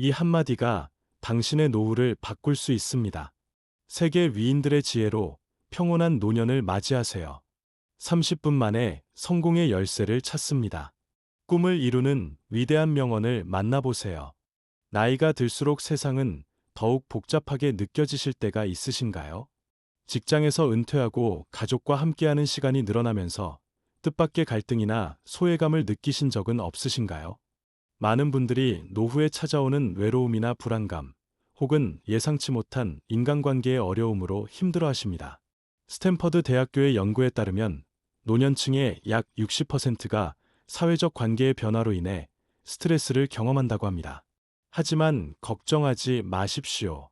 이 한마디가 당신의 노후를 바꿀 수 있습니다. 세계 위인들의 지혜로 평온한 노년을 맞이하세요. 30분 만에 성공의 열쇠를 찾습니다. 꿈을 이루는 위대한 명언을 만나보세요. 나이가 들수록 세상은 더욱 복잡하게 느껴지실 때가 있으신가요? 직장에서 은퇴하고 가족과 함께하는 시간이 늘어나면서 뜻밖의 갈등이나 소외감을 느끼신 적은 없으신가요? 많은 분들이 노후에 찾아오는 외로움이나 불안감, 혹은 예상치 못한 인간관계의 어려움으로 힘들어하십니다. 스탠퍼드 대학교의 연구에 따르면 노년층의 약 60%가 사회적 관계의 변화로 인해 스트레스를 경험한다고 합니다. 하지만 걱정하지 마십시오.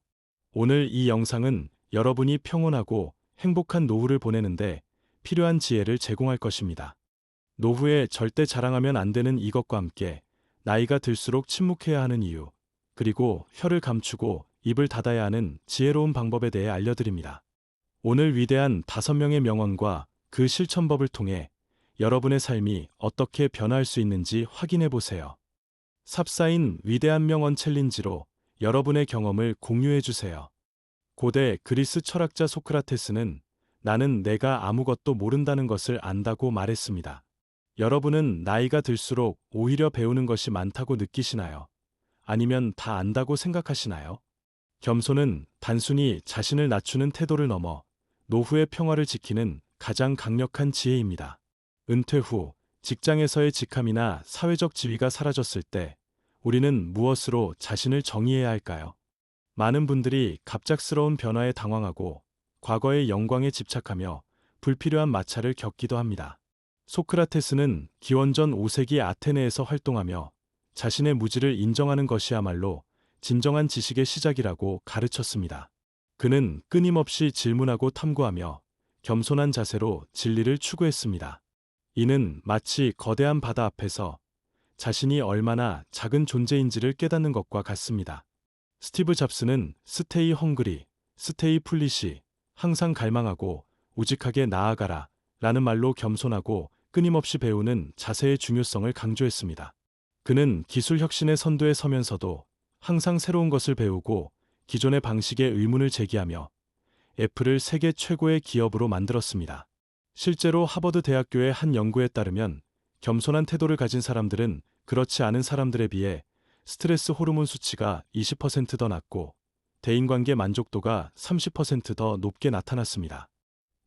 오늘 이 영상은 여러분이 평온하고 행복한 노후를 보내는데 필요한 지혜를 제공할 것입니다. 노후에 절대 자랑하면 안 되는 이것과 함께 나이가 들수록 침묵해야 하는 이유, 그리고 혀를 감추고 입을 닫아야 하는 지혜로운 방법에 대해 알려드립니다. 오늘 위대한 5명의 명언과 그 실천법을 통해 여러분의 삶이 어떻게 변화할 수 있는지 확인해 보세요. 삽사인 위대한 명언 챌린지로 여러분의 경험을 공유해 주세요. 고대 그리스 철학자 소크라테스는 나는 내가 아무것도 모른다는 것을 안다고 말했습니다. 여러분은 나이가 들수록 오히려 배우는 것이 많다고 느끼시나요? 아니면 다 안다고 생각하시나요? 겸손은 단순히 자신을 낮추는 태도를 넘어 노후의 평화를 지키는 가장 강력한 지혜입니다. 은퇴 후 직장에서의 직함이나 사회적 지위가 사라졌을 때 우리는 무엇으로 자신을 정의해야 할까요? 많은 분들이 갑작스러운 변화에 당황하고 과거의 영광에 집착하며 불필요한 마찰을 겪기도 합니다. 소크라테스는 기원전 5세기 아테네에서 활동하며 자신의 무지를 인정하는 것이야말로 진정한 지식의 시작이라고 가르쳤습니다. 그는 끊임없이 질문하고 탐구하며 겸손한 자세로 진리를 추구했습니다. 이는 마치 거대한 바다 앞에서 자신이 얼마나 작은 존재인지를 깨닫는 것과 같습니다. 스티브 잡스는 스테이 헝그리, 스테이 풀리시, 항상 갈망하고 우직하게 나아가라 라는 말로 겸손하고 끊임없이 배우는 자세의 중요성을 강조했습니다. 그는 기술 혁신의 선두에 서면서도 항상 새로운 것을 배우고 기존의 방식에 의문을 제기하며 애플을 세계 최고의 기업으로 만들었습니다. 실제로 하버드 대학교의 한 연구에 따르면 겸손한 태도를 가진 사람들은 그렇지 않은 사람들에 비해 스트레스 호르몬 수치가 20% 더 낮고 대인관계 만족도가 30% 더 높게 나타났습니다.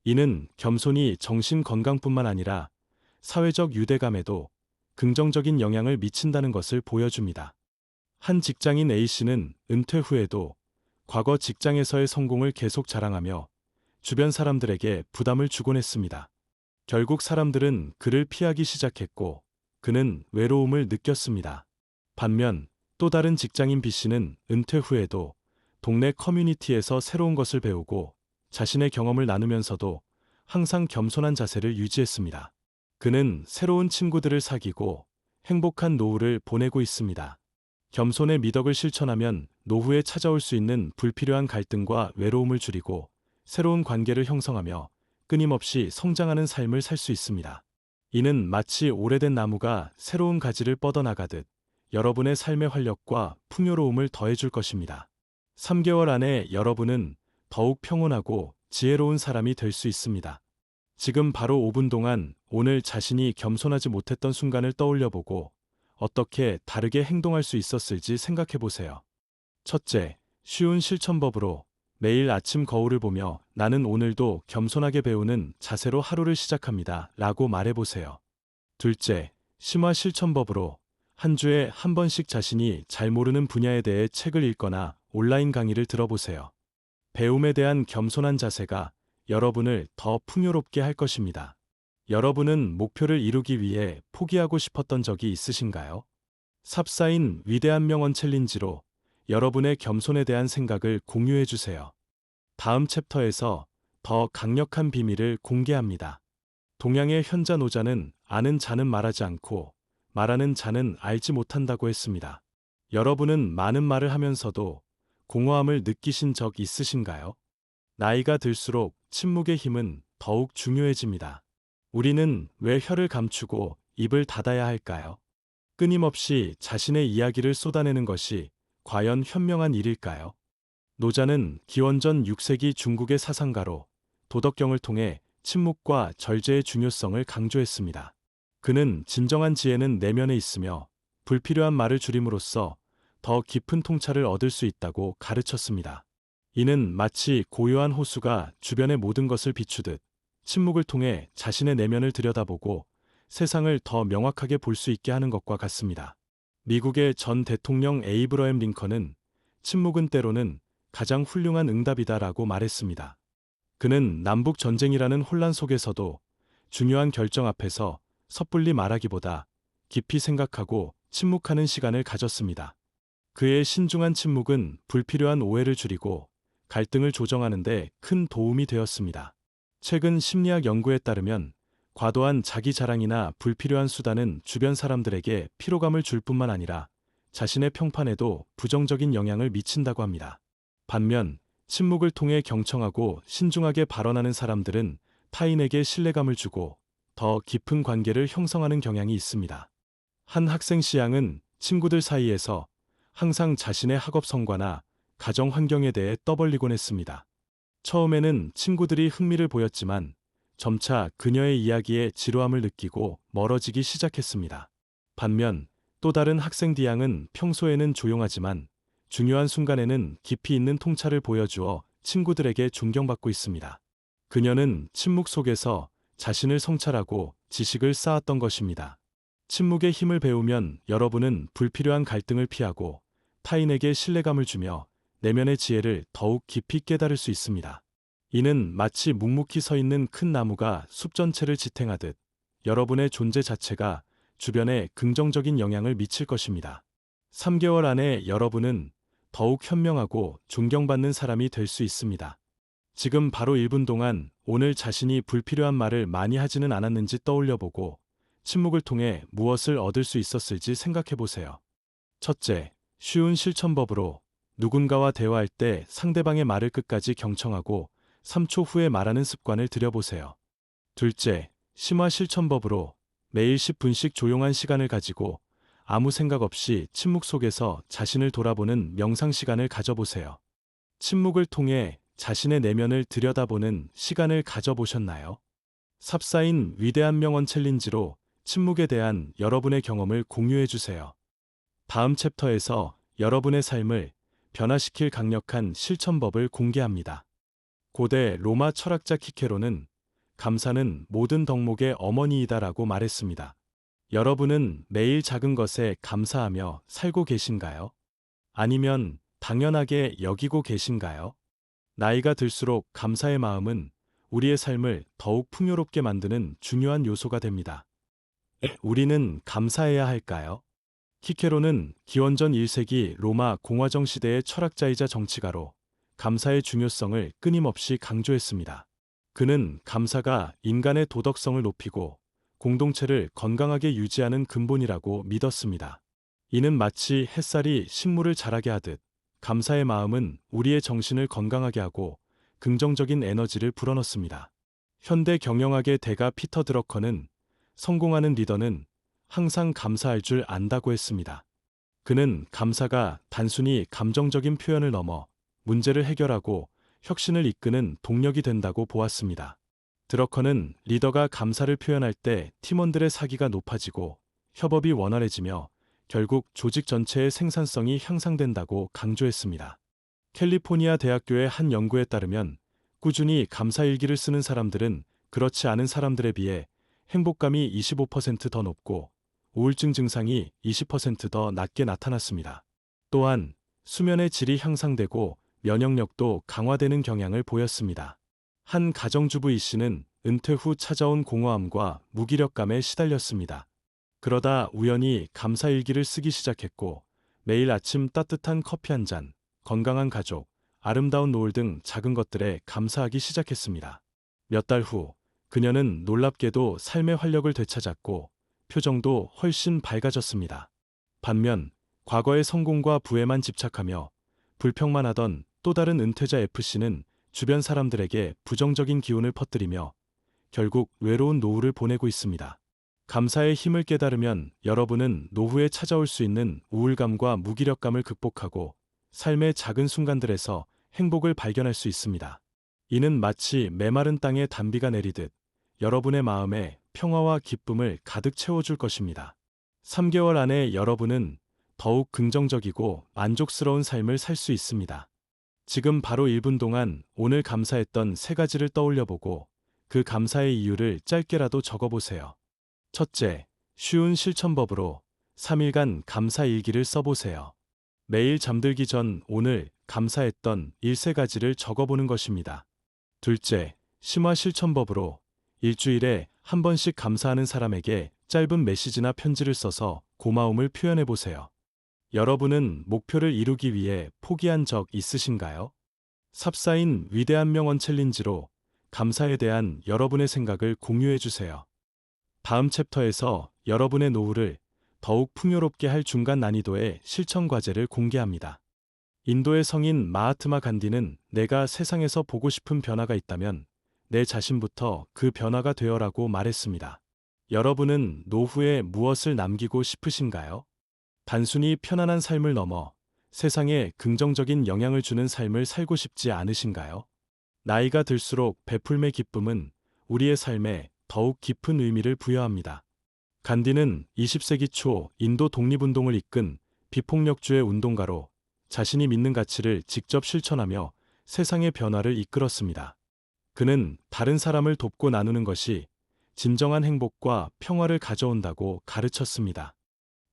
이는 겸손이 정신 건강뿐만 아니라 사회적 유대감에도 긍정적인 영향을 미친다는 것을 보여줍니다. 한 직장인 A씨는 은퇴 후에도 과거 직장에서의 성공을 계속 자랑하며 주변 사람들에게 부담을 주곤 했습니다. 결국 사람들은 그를 피하기 시작했고 그는 외로움을 느꼈습니다. 반면 또 다른 직장인 B씨는 은퇴 후에도 동네 커뮤니티에서 새로운 것을 배우고 자신의 경험을 나누면서도 항상 겸손한 자세를 유지했습니다. 그는 새로운 친구들을 사귀고 행복한 노후를 보내고 있습니다. 겸손의 미덕을 실천하면 노후에 찾아올 수 있는 불필요한 갈등과 외로움을 줄이고 새로운 관계를 형성하며 끊임없이 성장하는 삶을 살 수 있습니다. 이는 마치 오래된 나무가 새로운 가지를 뻗어나가듯 여러분의 삶의 활력과 풍요로움을 더해줄 것입니다. 3개월 안에 여러분은 더욱 평온하고 지혜로운 사람이 될 수 있습니다. 지금 바로 5분 동안 오늘 자신이 겸손하지 못했던 순간을 떠올려보고 어떻게 다르게 행동할 수 있었을지 생각해보세요. 첫째, 쉬운 실천법으로 매일 아침 거울을 보며 나는 오늘도 겸손하게 배우는 자세로 하루를 시작합니다 라고 말해보세요. 둘째, 심화 실천법으로 한 주에 한 번씩 자신이 잘 모르는 분야에 대해 책을 읽거나 온라인 강의를 들어보세요. 배움에 대한 겸손한 자세가 여러분을 더 풍요롭게 할 것입니다. 여러분은 목표를 이루기 위해 포기하고 싶었던 적이 있으신가요? 삽사인 위대한 명언 챌린지로 여러분의 겸손에 대한 생각을 공유해 주세요. 다음 챕터에서 더 강력한 비밀을 공개합니다. 동양의 현자노자는 아는 자는 말하지 않고 말하는 자는 알지 못한다고 했습니다. 여러분은 많은 말을 하면서도 공허함을 느끼신 적 있으신가요? 나이가 들수록 침묵의 힘은 더욱 중요해집니다. 우리는 왜 혀를 감추고 입을 닫아야 할까요? 끊임없이 자신의 이야기를 쏟아내는 것이 과연 현명한 일일까요? 노자는 기원전 6세기 중국의 사상가로 도덕경을 통해 침묵과 절제의 중요성을 강조했습니다. 그는 진정한 지혜는 내면에 있으며 불필요한 말을 줄임으로써 더 깊은 통찰을 얻을 수 있다고 가르쳤습니다. 이는 마치 고요한 호수가 주변의 모든 것을 비추듯 침묵을 통해 자신의 내면을 들여다보고 세상을 더 명확하게 볼 수 있게 하는 것과 같습니다. 미국의 전 대통령 에이브러햄 링컨은 침묵은 때로는 가장 훌륭한 응답이다라고 말했습니다. 그는 남북 전쟁이라는 혼란 속에서도 중요한 결정 앞에서 섣불리 말하기보다 깊이 생각하고 침묵하는 시간을 가졌습니다. 그의 신중한 침묵은 불필요한 오해를 줄이고 갈등을 조정하는 데 큰 도움이 되었습니다. 최근 심리학 연구에 따르면 과도한 자기 자랑이나 불필요한 수단은 주변 사람들에게 피로감을 줄 뿐만 아니라 자신의 평판에도 부정적인 영향을 미친다고 합니다. 반면 침묵을 통해 경청하고 신중하게 발언하는 사람들은 타인에게 신뢰감을 주고 더 깊은 관계를 형성하는 경향이 있습니다. 한 학생 시양은 친구들 사이에서 항상 자신의 학업 성과나 가정 환경에 대해 떠벌리곤 했습니다. 처음에는 친구들이 흥미를 보였지만 점차 그녀의 이야기에 지루함을 느끼고 멀어지기 시작했습니다. 반면 또 다른 학생 디양은 평소에는 조용하지만 중요한 순간에는 깊이 있는 통찰을 보여주어 친구들에게 존경받고 있습니다. 그녀는 침묵 속에서 자신을 성찰하고 지식을 쌓았던 것입니다. 침묵의 힘을 배우면 여러분은 불필요한 갈등을 피하고 타인에게 신뢰감을 주며 내면의 지혜를 더욱 깊이 깨달을 수 있습니다. 이는 마치 묵묵히 서 있는 큰 나무가 숲 전체를 지탱하듯 여러분의 존재 자체가 주변에 긍정적인 영향을 미칠 것입니다. 3개월 안에 여러분은 더욱 현명하고 존경받는 사람이 될 수 있습니다. 지금 바로 1분 동안 오늘 자신이 불필요한 말을 많이 하지는 않았는지 떠올려보고 침묵을 통해 무엇을 얻을 수 있었을지 생각해보세요. 첫째, 쉬운 실천법으로 누군가와 대화할 때 상대방의 말을 끝까지 경청하고 3초 후에 말하는 습관을 들여보세요. 둘째, 심화 실천법으로 매일 10분씩 조용한 시간을 가지고 아무 생각 없이 침묵 속에서 자신을 돌아보는 명상 시간을 가져보세요. 침묵을 통해 자신의 내면을 들여다보는 시간을 가져보셨나요? 삽사인 위대한 명언 챌린지로 침묵에 대한 여러분의 경험을 공유해주세요. 다음 챕터에서 여러분의 삶을 변화시킬 강력한 실천법을 공개합니다. 고대 로마 철학자 키케로는 감사는 모든 덕목의 어머니이다라고 말했습니다. 여러분은 매일 작은 것에 감사하며 살고 계신가요? 아니면 당연하게 여기고 계신가요? 나이가 들수록 감사의 마음은 우리의 삶을 더욱 풍요롭게 만드는 중요한 요소가 됩니다. 우리는 감사해야 할까요? 키케로는 기원전 1세기 로마 공화정 시대의 철학자이자 정치가로 감사의 중요성을 끊임없이 강조했습니다. 그는 감사가 인간의 도덕성을 높이고 공동체를 건강하게 유지하는 근본이라고 믿었습니다. 이는 마치 햇살이 식물을 자라게 하듯 감사의 마음은 우리의 정신을 건강하게 하고 긍정적인 에너지를 불어넣습니다. 현대 경영학의 대가 피터 드러커는 성공하는 리더는 항상 감사할 줄 안다고 했습니다. 그는 감사가 단순히 감정적인 표현을 넘어 문제를 해결하고 혁신을 이끄는 동력이 된다고 보았습니다. 드러커는 리더가 감사를 표현할 때 팀원들의 사기가 높아지고 협업이 원활해지며 결국 조직 전체의 생산성이 향상된다고 강조했습니다. 캘리포니아 대학교의 한 연구에 따르면 꾸준히 감사 일기를 쓰는 사람들은 그렇지 않은 사람들에 비해 행복감이 25% 더 높고 우울증 증상이 20% 더 낮게 나타났습니다. 또한 수면의 질이 향상되고 면역력도 강화되는 경향을 보였습니다. 한 가정주부 이 씨는 은퇴 후 찾아온 공허함과 무기력감에 시달렸습니다. 그러다 우연히 감사일기를 쓰기 시작했고 매일 아침 따뜻한 커피 한 잔, 건강한 가족, 아름다운 노을 등 작은 것들에 감사하기 시작했습니다. 몇 달 후 그녀는 놀랍게도 삶의 활력을 되찾았고 표정도 훨씬 밝아졌습니다. 반면 과거의 성공과 부에만 집착하며 불평만 하던 또 다른 은퇴자 F씨는 주변 사람들에게 부정적인 기운을 퍼뜨리며 결국 외로운 노후를 보내고 있습니다. 감사의 힘을 깨달으면 여러분은 노후에 찾아올 수 있는 우울감과 무기력감을 극복하고 삶의 작은 순간들에서 행복을 발견할 수 있습니다. 이는 마치 메마른 땅에 단비가 내리듯 여러분의 마음에 평화와 기쁨을 가득 채워줄 것입니다. 3개월 안에 여러분은 더욱 긍정적이고 만족스러운 삶을 살 수 있습니다. 지금 바로 1분 동안 오늘 감사했던 3가지를 떠올려보고 그 감사의 이유를 짧게라도 적어보세요. 첫째, 쉬운 실천법으로 3일간 감사 일기를 써보세요. 매일 잠들기 전 오늘 감사했던 3가지를 적어보는 것입니다. 둘째, 심화 실천법으로 일주일에 한 번씩 감사하는 사람에게 짧은 메시지나 편지를 써서 고마움을 표현해보세요. 여러분은 목표를 이루기 위해 포기한 적 있으신가요? 삽사인 위대한 명언 챌린지로 감사에 대한 여러분의 생각을 공유해주세요. 다음 챕터에서 여러분의 노후를 더욱 풍요롭게 할 중간 난이도의 실천 과제를 공개합니다. 인도의 성인 마하트마 간디는 내가 세상에서 보고 싶은 변화가 있다면 내 자신부터 그 변화가 되어라고 말했습니다. 여러분은 노후에 무엇을 남기고 싶으신가요? 단순히 편안한 삶을 넘어 세상에 긍정적인 영향을 주는 삶을 살고 싶지 않으신가요? 나이가 들수록 베풀매 기쁨은 우리의 삶에 더욱 깊은 의미를 부여합니다. 간디는 20세기 초 인도 독립운동을 이끈 비폭력주의 운동가로 자신이 믿는 가치를 직접 실천하며 세상의 변화를 이끌었습니다. 그는 다른 사람을 돕고 나누는 것이 진정한 행복과 평화를 가져온다고 가르쳤습니다.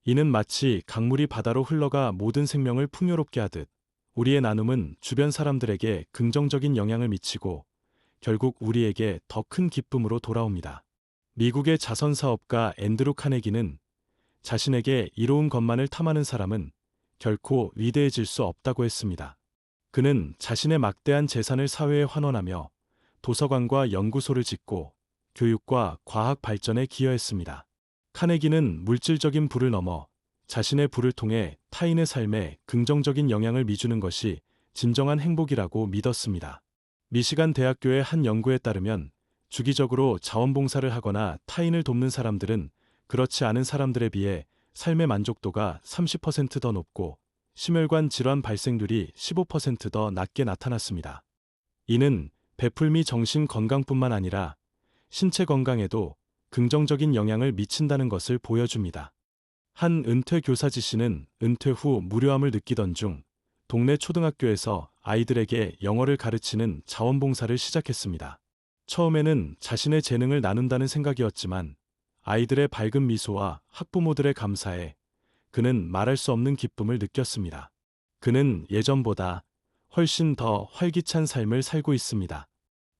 이는 마치 강물이 바다로 흘러가 모든 생명을 풍요롭게 하듯 우리의 나눔은 주변 사람들에게 긍정적인 영향을 미치고 결국 우리에게 더 큰 기쁨으로 돌아옵니다. 미국의 자선사업가 앤드루 카네기는 자신에게 이로운 것만을 탐하는 사람은 결코 위대해질 수 없다고 했습니다. 그는 자신의 막대한 재산을 사회에 환원하며 도서관과 연구소를 짓고 교육과 과학 발전에 기여했습니다. 카네기는 물질적인 부를 넘어 자신의 부를 통해 타인의 삶에 긍정적인 영향을 미주는 것이 진정한 행복이라고 믿었습니다. 미시간 대학교의 한 연구에 따르면 주기적으로 자원봉사를 하거나 타인을 돕는 사람들은 그렇지 않은 사람들에 비해 삶의 만족도가 30% 더 높고 심혈관 질환 발생률이 15% 더 낮게 나타났습니다. 이는 베풀미 정신 건강뿐만 아니라 신체 건강에도 긍정적인 영향을 미친다는 것을 보여줍니다. 한 은퇴 교사지 씨는 은퇴 후 무료함을 느끼던 중 동네 초등학교에서 아이들에게 영어를 가르치는 자원봉사를 시작했습니다. 처음에는 자신의 재능을 나눈다는 생각이었지만 아이들의 밝은 미소와 학부모들의 감사에 그는 말할 수 없는 기쁨을 느꼈습니다. 그는 예전보다 훨씬 더 활기찬 삶을 살고 있습니다.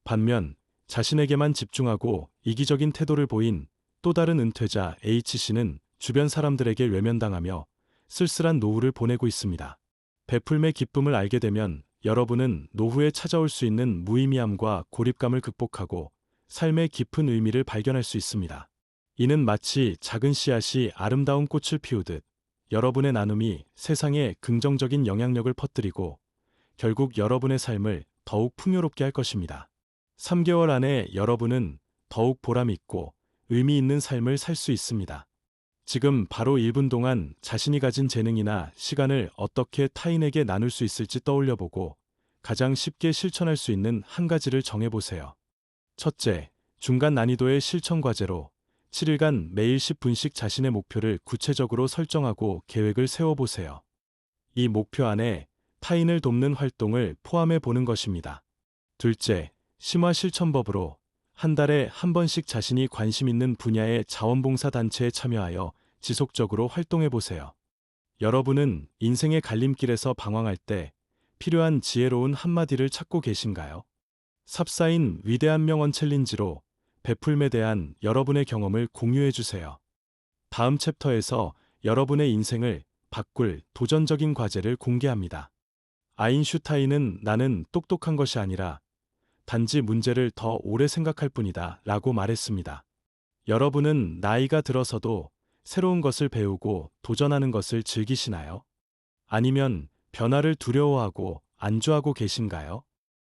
반면 자신에게만 집중하고 이기적인 태도를 보인 또 다른 은퇴자 H씨는 주변 사람들에게 외면당하며 쓸쓸한 노후를 보내고 있습니다. 베풀매 기쁨을 알게 되면 여러분은 노후에 찾아올 수 있는 무의미함과 고립감을 극복하고 삶의 깊은 의미를 발견할 수 있습니다. 이는 마치 작은 씨앗이 아름다운 꽃을 피우듯 여러분의 나눔이 세상에 긍정적인 영향력을 퍼뜨리고 결국 여러분의 삶을 더욱 풍요롭게 할 것입니다. 3개월 안에 여러분은 더욱 보람있고 의미 있는 삶을 살 수 있습니다. 지금 바로 1분 동안 자신이 가진 재능이나 시간을 어떻게 타인에게 나눌 수 있을지 떠올려보고 가장 쉽게 실천할 수 있는 한 가지를 정해보세요. 첫째, 중간 난이도의 실천 과제로 7일간 매일 10분씩 자신의 목표를 구체적으로 설정하고 계획을 세워보세요. 이 목표 안에 타인을 돕는 활동을 포함해 보는 것입니다. 둘째, 심화 실천법으로 한 달에 한 번씩 자신이 관심 있는 분야의 자원봉사 단체에 참여하여 지속적으로 활동해 보세요. 여러분은 인생의 갈림길에서 방황할 때 필요한 지혜로운 한마디를 찾고 계신가요? 삽사인 위대한 명언 챌린지로 베풀매 대한 여러분의 경험을 공유해 주세요. 다음 챕터에서 여러분의 인생을 바꿀 도전적인 과제를 공개합니다. 아인슈타인은 나는 똑똑한 것이 아니라 단지 문제를 더 오래 생각할 뿐이다 라고 말했습니다. 여러분은 나이가 들어서도 새로운 것을 배우고 도전하는 것을 즐기시나요? 아니면 변화를 두려워하고 안주하고 계신가요?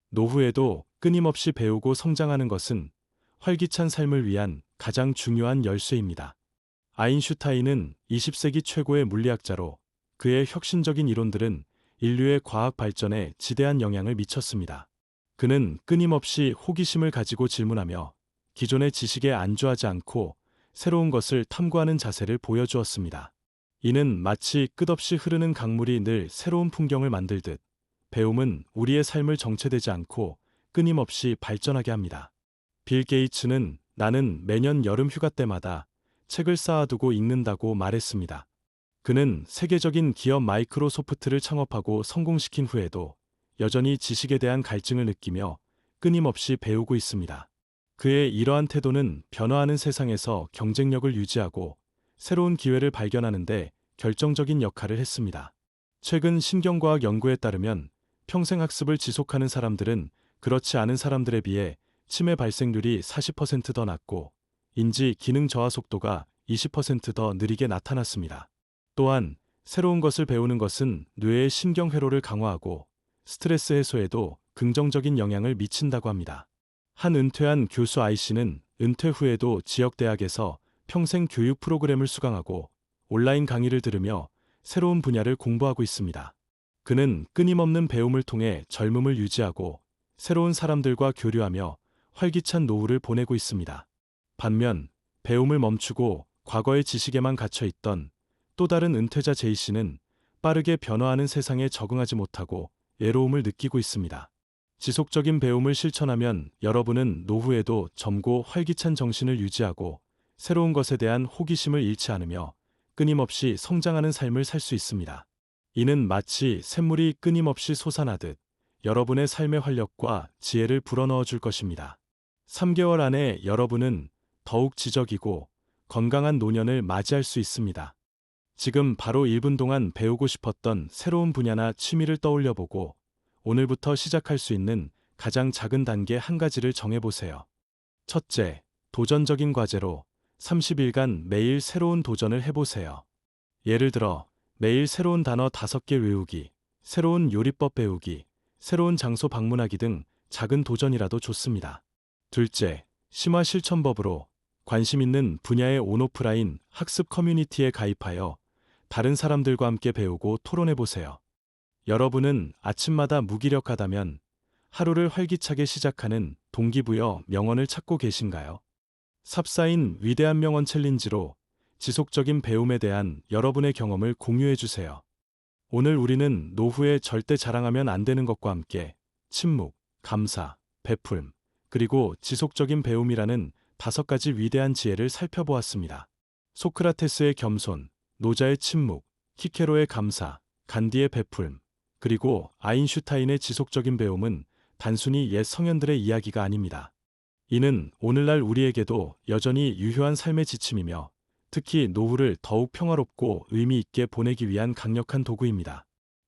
노후에도 끊임없이 배우고 성장하는 것은 활기찬 삶을 위한 가장 중요한 열쇠입니다. 아인슈타인은 20세기 최고의 물리학자로 그의 혁신적인 이론들은 인류의 과학 발전에 지대한 영향을 미쳤습니다. 그는 끊임없이 호기심을 가지고 질문하며 기존의 지식에 안주하지 않고 새로운 것을 탐구하는 자세를 보여주었습니다. 이는 마치 끝없이 흐르는 강물이 늘 새로운 풍경을 만들듯 배움은 우리의 삶을 정체되지 않고 끊임없이 발전하게 합니다. 빌 게이츠는 나는 매년 여름 휴가 때마다 책을 쌓아두고 읽는다고 말했습니다. 그는 세계적인 기업 마이크로소프트를 창업하고 성공시킨 후에도 여전히 지식에 대한 갈증을 느끼며 끊임없이 배우고 있습니다. 그의 이러한 태도는 변화하는 세상에서 경쟁력을 유지하고 새로운 기회를 발견하는 데 결정적인 역할을 했습니다. 최근 신경과학 연구에 따르면 평생 학습을 지속하는 사람들은 그렇지 않은 사람들에 비해 치매 발생률이 40% 더 낮고 인지 기능 저하 속도가 20% 더 느리게 나타났습니다. 또한 새로운 것을 배우는 것은 뇌의 신경회로를 강화하고 스트레스 해소에도 긍정적인 영향을 미친다고 합니다. 한 은퇴한 교수 I씨는 은퇴 후에도 지역대학에서 평생 교육 프로그램을 수강하고 온라인 강의를 들으며 새로운 분야를 공부하고 있습니다. 그는 끊임없는 배움을 통해 젊음을 유지하고 새로운 사람들과 교류하며 활기찬 노후를 보내고 있습니다. 반면 배움을 멈추고 과거의 지식에만 갇혀있던 또 다른 은퇴자 J씨는 빠르게 변화하는 세상에 적응하지 못하고 외로움을 느끼고 있습니다. 지속적인 배움을 실천하면 여러분은 노후에도 젊고 활기찬 정신을 유지하고 새로운 것에 대한 호기심을 잃지 않으며 끊임없이 성장하는 삶을 살 수 있습니다. 이는 마치 샘물이 끊임없이 솟아나듯 여러분의 삶의 활력과 지혜를 불어넣어 줄 것입니다. 3개월 안에 여러분은 더욱 지적이고 건강한 노년을 맞이할 수 있습니다. 지금 바로 1분 동안 배우고 싶었던 새로운 분야나 취미를 떠올려보고 오늘부터 시작할 수 있는 가장 작은 단계 한 가지를 정해보세요. 첫째, 도전적인 과제로 30일간 매일 새로운 도전을 해보세요. 예를 들어, 매일 새로운 단어 5개 외우기, 새로운 요리법 배우기, 새로운 장소 방문하기 등 작은 도전이라도 좋습니다. 둘째, 심화 실천법으로 관심 있는 분야의 온오프라인 학습 커뮤니티에 가입하여 다른 사람들과 함께 배우고 토론해보세요. 여러분은 아침마다 무기력하다면 하루를 활기차게 시작하는 동기부여 명언을 찾고 계신가요? 삽사인 위대한 명언 챌린지로 지속적인 배움에 대한 여러분의 경험을 공유해주세요. 오늘 우리는 노후에 절대 자랑하면 안 되는 것과 함께 침묵, 감사, 베풀음, 그리고 지속적인 배움이라는 5가지 위대한 지혜를 살펴보았습니다. 소크라테스의 겸손, 노자의 침묵, 키케로의 감사, 간디의 베풀음, 그리고 아인슈타인의 지속적인 배움은 단순히 옛 성현들의 이야기가 아닙니다. 이는 오늘날 우리에게도 여전히 유효한 삶의 지침이며 특히 노후를 더욱 평화롭고 의미 있게 보내기 위한 강력한 도구입니다.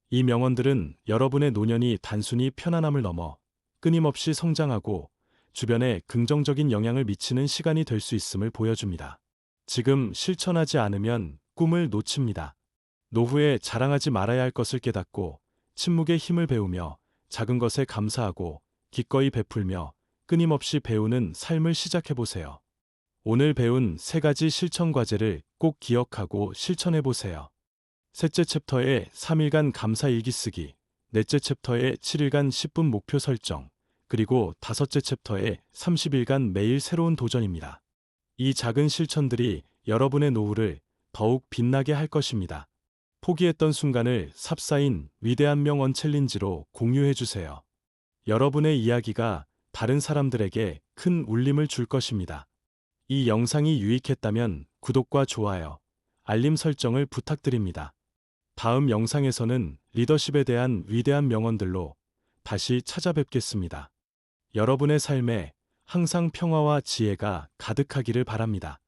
이 명언들은 여러분의 노년이 단순히 편안함을 넘어 끊임없이 성장하고 주변에 긍정적인 영향을 미치는 시간이 될 수 있음을 보여줍니다. 지금 실천하지 않으면 꿈을 놓칩니다. 노후에 자랑하지 말아야 할 것을 깨닫고 침묵의 힘을 배우며 작은 것에 감사하고 기꺼이 베풀며 끊임없이 배우는 삶을 시작해보세요. 오늘 배운 3가지 실천 과제를 꼭 기억하고 실천해보세요. 셋째 챕터의 3일간 감사 일기 쓰기, 넷째 챕터의 7일간 10분 목표 설정, 그리고 5째 챕터의 30일간 매일 새로운 도전입니다. 이 작은 실천들이 여러분의 노후를 더욱 빛나게 할 것입니다. 포기했던 순간을 삽사인 위대한 명언 챌린지로 공유해주세요. 여러분의 이야기가 다른 사람들에게 큰 울림을 줄 것입니다. 이 영상이 유익했다면 구독과 좋아요, 알림 설정을 부탁드립니다. 다음 영상에서는 리더십에 대한 위대한 명언들로 다시 찾아뵙겠습니다. 여러분의 삶에 항상 평화와 지혜가 가득하기를 바랍니다.